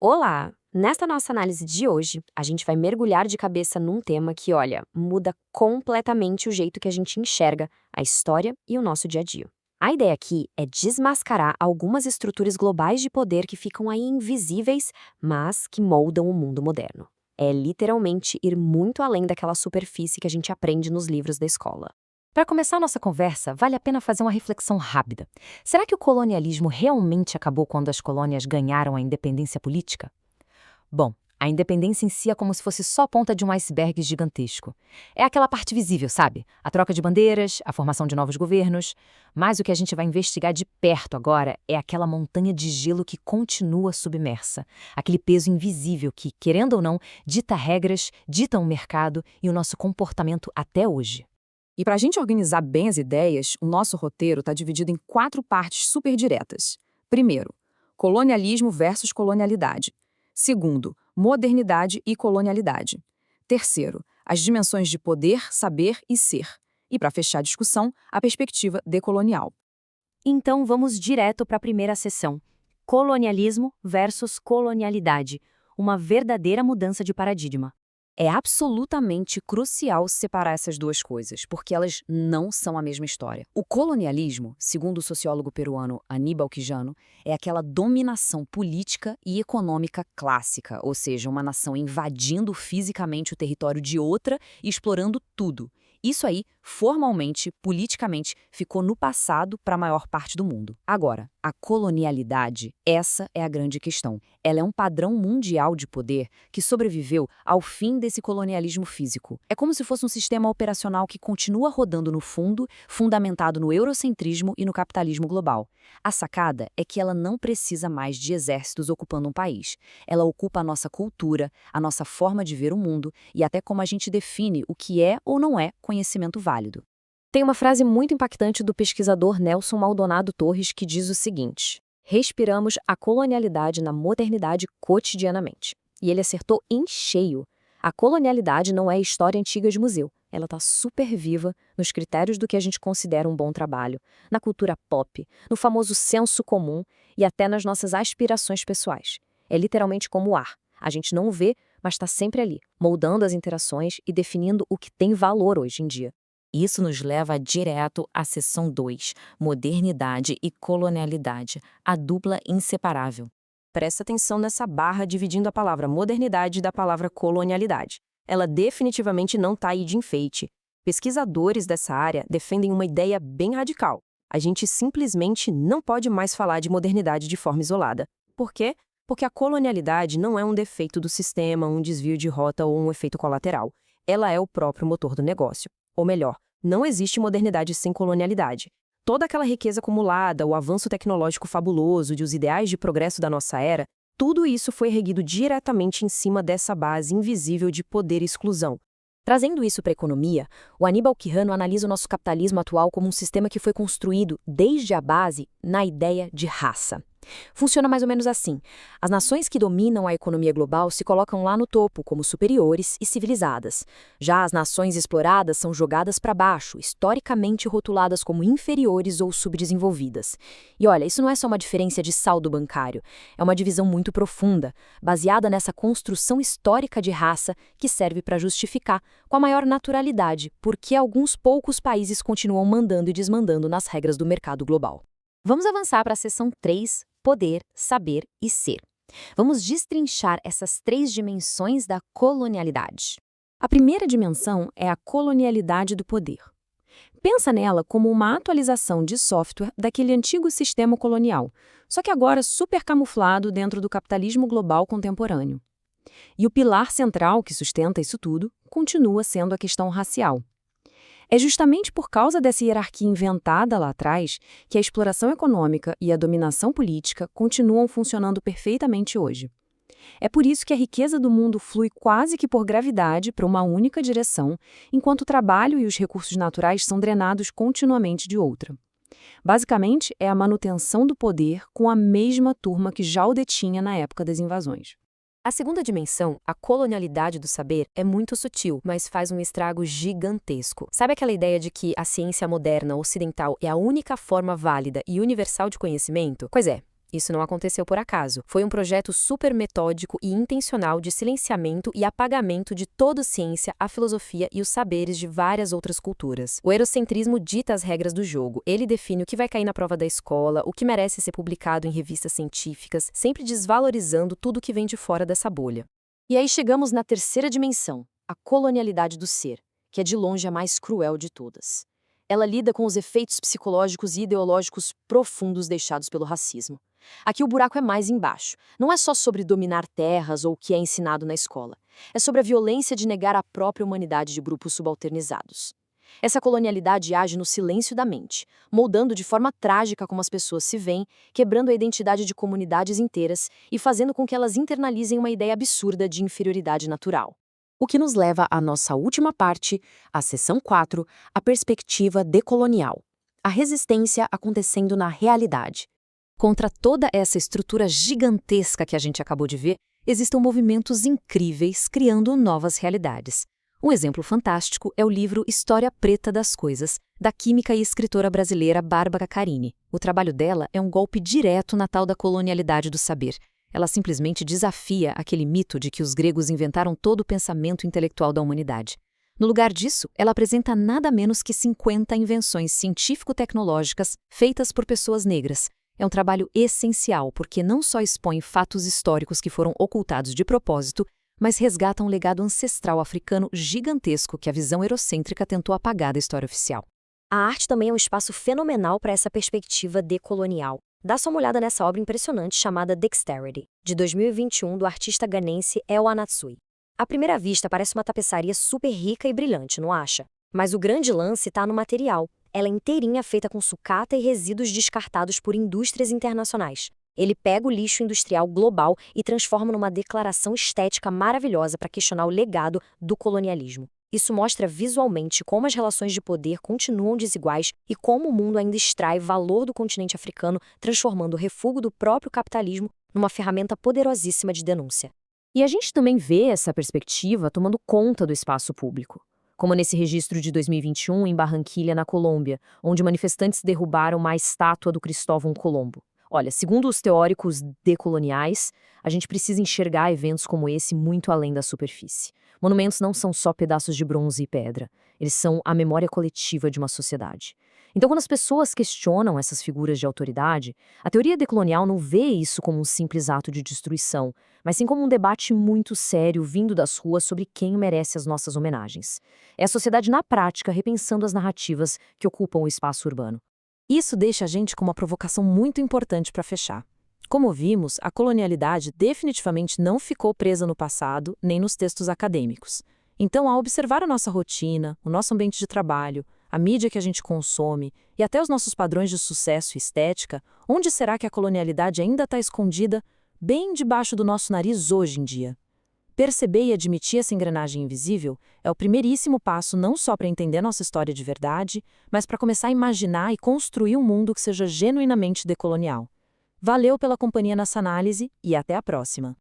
Olá! Nesta nossa análise de hoje, a gente vai mergulhar de cabeça num tema que, olha, muda completamente o jeito que a gente enxerga a história e o nosso dia a dia. A ideia aqui é desmascarar algumas estruturas globais de poder que ficam aí invisíveis, mas que moldam o mundo moderno. É literalmente ir muito além daquela superfície que a gente aprende nos livros da escola. Para começar nossa conversa, vale a pena fazer uma reflexão rápida. Será que o colonialismo realmente acabou quando as colônias ganharam a independência política? Bom, a independência em si é como se fosse só a ponta de um iceberg gigantesco. É aquela parte visível, sabe? A troca de bandeiras, a formação de novos governos. Mas o que a gente vai investigar de perto agora é aquela montanha de gelo que continua submersa. Aquele peso invisível que, querendo ou não, dita regras, dita um mercado e o nosso comportamento até hoje. E para a gente organizar bem as ideias, o nosso roteiro está dividido em 4 partes super diretas. Primeiro, colonialismo versus colonialidade. Segundo, modernidade e colonialidade. Terceiro, as dimensões de poder, saber e ser. E para fechar a discussão, a perspectiva decolonial. Então vamos direto para a primeira sessão: colonialismo versus colonialidade, uma verdadeira mudança de paradigma. É absolutamente crucial separar essas duas coisas, porque elas não são a mesma história. O colonialismo, segundo o sociólogo peruano Aníbal Quijano, é aquela dominação política e econômica clássica, ou seja, uma nação invadindo fisicamente o território de outra e explorando tudo. Isso aí, formalmente, politicamente, ficou no passado para a maior parte do mundo. Agora, a colonialidade, essa é a grande questão. Ela é um padrão mundial de poder que sobreviveu ao fim desse colonialismo físico. É como se fosse um sistema operacional que continua rodando no fundo, fundamentado no eurocentrismo e no capitalismo global. A sacada é que ela não precisa mais de exércitos ocupando um país. Ela ocupa a nossa cultura, a nossa forma de ver o mundo e até como a gente define o que é ou não é conhecimento válido. Tem uma frase muito impactante do pesquisador Nelson Maldonado Torres que diz o seguinte: respiramos a colonialidade na modernidade cotidianamente. E ele acertou em cheio. A colonialidade não é história antiga de museu. Ela está super viva nos critérios do que a gente considera um bom trabalho, na cultura pop, no famoso senso comum e até nas nossas aspirações pessoais. É literalmente como o ar. A gente não vê, mas está sempre ali, moldando as interações e definindo o que tem valor hoje em dia. Isso nos leva direto à seção 2, modernidade e colonialidade, a dupla inseparável. Presta atenção nessa barra dividindo a palavra modernidade da palavra colonialidade. Ela definitivamente não está aí de enfeite. Pesquisadores dessa área defendem uma ideia bem radical. A gente simplesmente não pode mais falar de modernidade de forma isolada. Por quê? Porque a colonialidade não é um defeito do sistema, um desvio de rota ou um efeito colateral. Ela é o próprio motor do negócio. Ou melhor, não existe modernidade sem colonialidade. Toda aquela riqueza acumulada, o avanço tecnológico fabuloso e os ideais de progresso da nossa era, tudo isso foi erguido diretamente em cima dessa base invisível de poder e exclusão. Trazendo isso para a economia, o Aníbal Quijano analisa o nosso capitalismo atual como um sistema que foi construído, desde a base, na ideia de raça. Funciona mais ou menos assim. As nações que dominam a economia global se colocam lá no topo como superiores e civilizadas. Já as nações exploradas são jogadas para baixo, historicamente rotuladas como inferiores ou subdesenvolvidas. E olha, isso não é só uma diferença de saldo bancário, é uma divisão muito profunda, baseada nessa construção histórica de raça que serve para justificar, com a maior naturalidade, por que alguns poucos países continuam mandando e desmandando nas regras do mercado global. Vamos avançar para a seção 3, poder, saber e ser. Vamos destrinchar essas 3 dimensões da colonialidade. A primeira dimensão é a colonialidade do poder. Pensa nela como uma atualização de software daquele antigo sistema colonial, só que agora super camuflado dentro do capitalismo global contemporâneo. E o pilar central que sustenta isso tudo continua sendo a questão racial. É justamente por causa dessa hierarquia inventada lá atrás que a exploração econômica e a dominação política continuam funcionando perfeitamente hoje. É por isso que a riqueza do mundo flui quase que por gravidade para uma única direção, enquanto o trabalho e os recursos naturais são drenados continuamente de outra. Basicamente, é a manutenção do poder com a mesma turma que já o detinha na época das invasões. A segunda dimensão, a colonialidade do saber, é muito sutil, mas faz um estrago gigantesco. Sabe aquela ideia de que a ciência moderna ocidental é a única forma válida e universal de conhecimento? Pois é, Isso não aconteceu por acaso. Foi um projeto super metódico e intencional de silenciamento e apagamento de toda a ciência, a filosofia e os saberes de várias outras culturas. O eurocentrismo dita as regras do jogo. Ele define o que vai cair na prova da escola, o que merece ser publicado em revistas científicas, sempre desvalorizando tudo que vem de fora dessa bolha. E aí chegamos na terceira dimensão, a colonialidade do ser, que é de longe a mais cruel de todas. Ela lida com os efeitos psicológicos e ideológicos profundos deixados pelo racismo. Aqui o buraco é mais embaixo. Não é só sobre dominar terras ou o que é ensinado na escola. É sobre a violência de negar a própria humanidade de grupos subalternizados. Essa colonialidade age no silêncio da mente, moldando de forma trágica como as pessoas se veem, quebrando a identidade de comunidades inteiras e fazendo com que elas internalizem uma ideia absurda de inferioridade natural. O que nos leva à nossa última parte, a seção 4, a perspectiva decolonial. A resistência acontecendo na realidade. Contra toda essa estrutura gigantesca que a gente acabou de ver, existem movimentos incríveis criando novas realidades. Um exemplo fantástico é o livro História Preta das Coisas, da química e escritora brasileira Bárbara Carini. O trabalho dela é um golpe direto na tal da colonialidade do saber. Ela simplesmente desafia aquele mito de que os gregos inventaram todo o pensamento intelectual da humanidade. No lugar disso, ela apresenta nada menos que 50 invenções científico-tecnológicas feitas por pessoas negras. É um trabalho essencial porque não só expõe fatos históricos que foram ocultados de propósito, mas resgata um legado ancestral africano gigantesco que a visão eurocêntrica tentou apagar da história oficial. A arte também é um espaço fenomenal para essa perspectiva decolonial. Dá só uma olhada nessa obra impressionante chamada Dexterity, de 2021, do artista ganense El Anatsui. À primeira vista, parece uma tapeçaria super rica e brilhante, não acha? Mas o grande lance está no material. Ela é inteirinha feita com sucata e resíduos descartados por indústrias internacionais. Ele pega o lixo industrial global e transforma numa declaração estética maravilhosa para questionar o legado do colonialismo. Isso mostra visualmente como as relações de poder continuam desiguais e como o mundo ainda extrai valor do continente africano, transformando o refúgio do próprio capitalismo numa ferramenta poderosíssima de denúncia. E a gente também vê essa perspectiva tomando conta do espaço público, como nesse registro de 2021 em Barranquilha, na Colômbia, onde manifestantes derrubaram uma estátua do Cristóvão Colombo. Olha, segundo os teóricos decoloniais, a gente precisa enxergar eventos como esse muito além da superfície. Monumentos não são só pedaços de bronze e pedra, eles são a memória coletiva de uma sociedade. Então, quando as pessoas questionam essas figuras de autoridade, a teoria decolonial não vê isso como um simples ato de destruição, mas sim como um debate muito sério vindo das ruas sobre quem merece as nossas homenagens. É a sociedade na prática repensando as narrativas que ocupam o espaço urbano. Isso deixa a gente com uma provocação muito importante para fechar. Como vimos, a colonialidade definitivamente não ficou presa no passado, nem nos textos acadêmicos. Então, ao observar a nossa rotina, o nosso ambiente de trabalho, a mídia que a gente consome e até os nossos padrões de sucesso e estética, onde será que a colonialidade ainda está escondida, bem debaixo do nosso nariz hoje em dia? Perceber e admitir essa engrenagem invisível é o primeiríssimo passo não só para entender nossa história de verdade, mas para começar a imaginar e construir um mundo que seja genuinamente decolonial. Valeu pela companhia nessa análise e até a próxima!